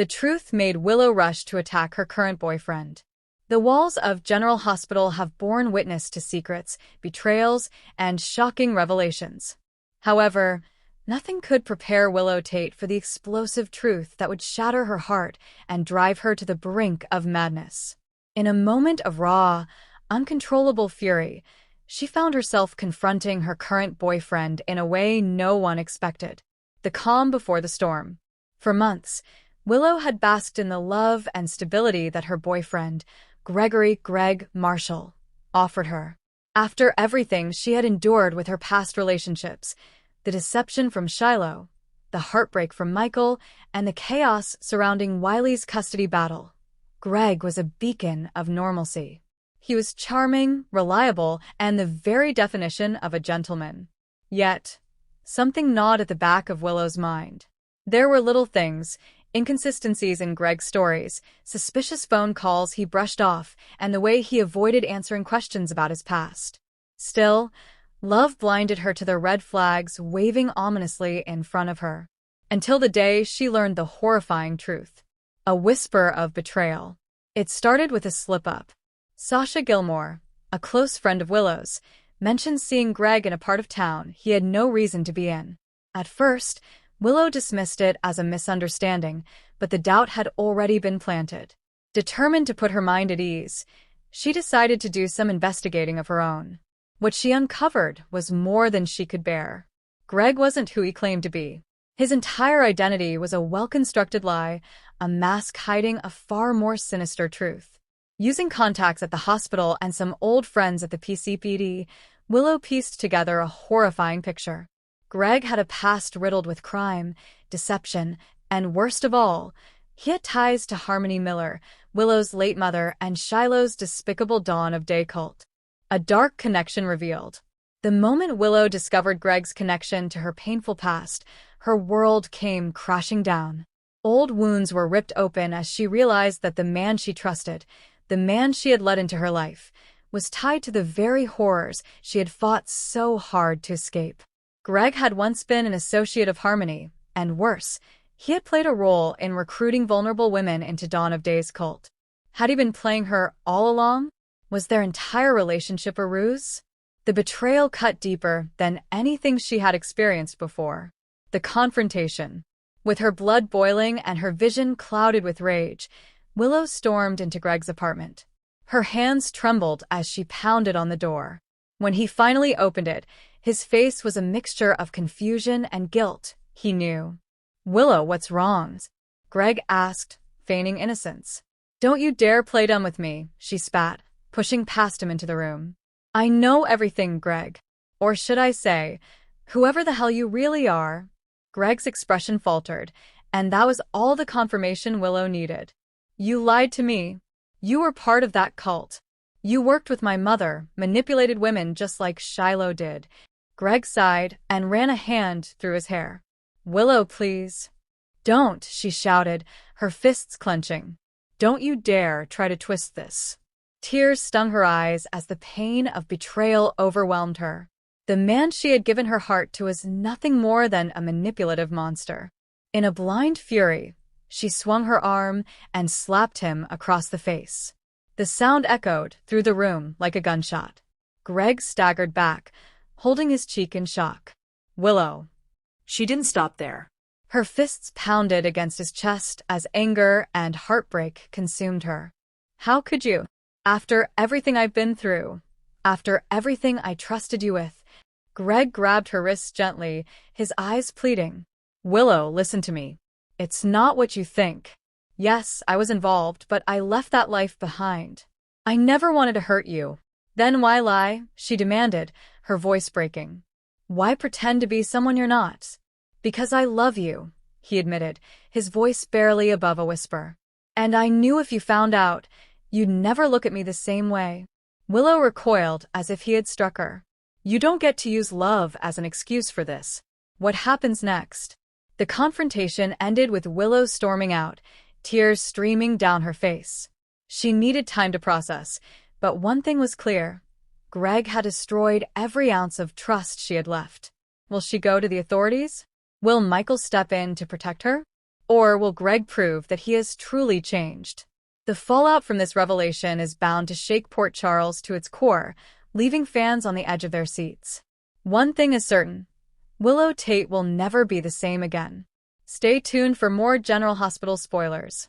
The truth made Willow rush to attack her current boyfriend. The walls of General Hospital have borne witness to secrets, betrayals, and shocking revelations. However, nothing could prepare Willow Tate for the explosive truth that would shatter her heart and drive her to the brink of madness. In a moment of raw, uncontrollable fury, she found herself confronting her current boyfriend in a way no one expected. The calm before the storm. For months, Willow had basked in the love and stability that her boyfriend, Greg Marshall, offered her. After everything she had endured with her past relationships, the deception from Shiloh, the heartbreak from Michael, and the chaos surrounding Wiley's custody battle, Greg was a beacon of normalcy. He was charming, reliable, and the very definition of a gentleman. Yet, something gnawed at the back of Willow's mind. There were little things, inconsistencies in Greg's stories, suspicious phone calls he brushed off, and the way he avoided answering questions about his past. Still, love blinded her to the red flags waving ominously in front of her. Until the day she learned the horrifying truth. A whisper of betrayal. It started with a slip-up. Sasha Gilmore, a close friend of Willow's, mentioned seeing Greg in a part of town he had no reason to be in. At first, Willow dismissed it as a misunderstanding, but the doubt had already been planted. Determined to put her mind at ease, she decided to do some investigating of her own. What she uncovered was more than she could bear. Greg wasn't who he claimed to be. His entire identity was a well-constructed lie, a mask hiding a far more sinister truth. Using contacts at the hospital and some old friends at the PCPD, Willow pieced together a horrifying picture. Greg had a past riddled with crime, deception, and worst of all, he had ties to Harmony Miller, Willow's late mother, and Shiloh's despicable Dawn of Day cult. A dark connection revealed. The moment Willow discovered Greg's connection to her painful past, her world came crashing down. Old wounds were ripped open as she realized that the man she trusted, the man she had let into her life, was tied to the very horrors she had fought so hard to escape. Greg had once been an associate of Harmony, and worse, he had played a role in recruiting vulnerable women into Dawn of Day's cult. Had he been playing her all along? Was their entire relationship a ruse? The betrayal cut deeper than anything she had experienced before. The confrontation. With her blood boiling and her vision clouded with rage, Willow stormed into Greg's apartment. Her hands trembled as she pounded on the door. When he finally opened it, his face was a mixture of confusion and guilt, he knew. "Willow, what's wrong?" Greg asked, feigning innocence. "Don't you dare play dumb with me," she spat, pushing past him into the room. "I know everything, Greg. Or should I say, whoever the hell you really are." Greg's expression faltered, and that was all the confirmation Willow needed. "You lied to me. You were part of that cult. You worked with my mother, manipulated women just like Shiloh did." Greg sighed and ran a hand through his hair. "Willow, please." "Don't," she shouted, her fists clenching. "Don't you dare try to twist this." Tears stung her eyes as the pain of betrayal overwhelmed her. The man she had given her heart to was nothing more than a manipulative monster. In a blind fury, she swung her arm and slapped him across the face. The sound echoed through the room like a gunshot. Greg staggered back, holding his cheek in shock. "Willow." She didn't stop there. Her fists pounded against his chest as anger and heartbreak consumed her. "How could you? After everything I've been through, after everything I trusted you with." Greg grabbed her wrists gently, his eyes pleading. "Willow, listen to me. It's not what you think. Yes, I was involved, but I left that life behind. I never wanted to hurt you." "Then why lie?" she demanded, her voice breaking. "Why pretend to be someone you're not?" "Because I love you," he admitted, his voice barely above a whisper. "And I knew if you found out, you'd never look at me the same way." Willow recoiled as if he had struck her. "You don't get to use love as an excuse for this. What happens next?" The confrontation ended with Willow storming out, tears streaming down her face. She needed time to process, but one thing was clear. Greg had destroyed every ounce of trust she had left. Will she go to the authorities? Will Michael step in to protect her? Or will Greg prove that he has truly changed? The fallout from this revelation is bound to shake Port Charles to its core, leaving fans on the edge of their seats. One thing is certain: Willow Tate will never be the same again. Stay tuned for more General Hospital spoilers.